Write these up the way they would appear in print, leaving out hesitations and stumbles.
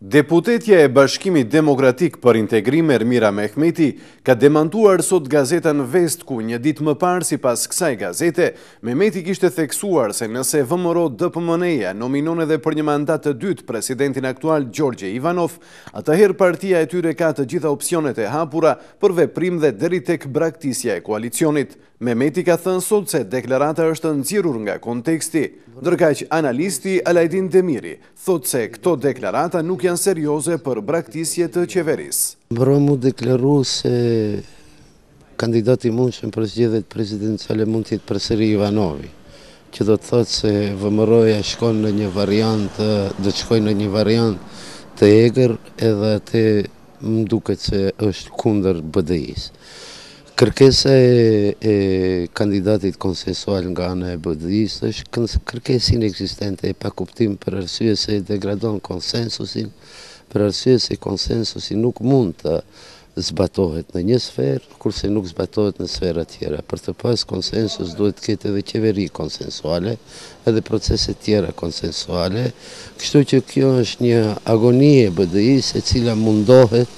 Deputetja e Bashkimit Demokratik për Integrim Ermira Mehmeti ka demantuar sot gazetën Vest ku një ditë më parë sipas kësaj gazete, Mehmeti kishte theksuar se nëse VMRO-DPMN-ja nominon edhe për një mandat të dytë presidentin aktual Gjorgje Ivanov, atëherë partia e tyre ka të gjitha opsionet e hapura për veprim dhe deri tek braktisja e koalicionit. Mehmeti ka thënë sot se deklarata është nxjerrur nga konteksti, ndërkaq analisti Alajdin Demiri thot se këto deklarata nuk janë serioze për braktisje të qeverisë. Mbro mu deklaru se kandidati mundshëm për zgjedhjet presidenciale mund të jetë përsëri Ivanovi, që do të thotë se VMRO-ja shkon në një variant, do të shkojë në një variant të egër, edhe atë më duket se është kundër BDI-s. Kërkesa e kandidatit konsensual nga ana e BDI-s është kërkesë inekzistente e pa kuptim për arsye se degradon konsensusin, për arsye se konsensusi nuk mund të zbatohet në një sferë, kurse nuk zbatohet në sfera tjera. Për të pas konsensus duhet të ketë edhe qeveri konsensuale, edhe procese tjera konsensuale, kështu që kjo është një agoni e BDI-s e cila mundohet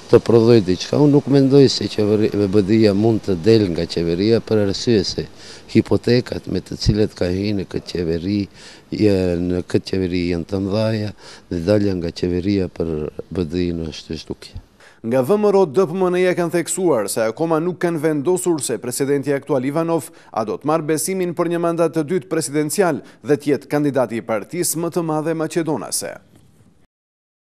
të prodhoj diçka. Unë nuk mendoj se BDI-ja mund të del nga qeveria për arsye se hipotekat me të cilet ka hyrë në këtë qeveri janë të mëdha dhe dalja nga qeveria për BDI-n është zhdukje. Nga VMRO-DPMN-ja kanë theksuar se akoma nuk kanë vendosur se presidenti aktual Ivanov a do të marrë besimin për një mandat të dytë presidencial dhe të jetë kandidati i partisë më të madhe maqedonase.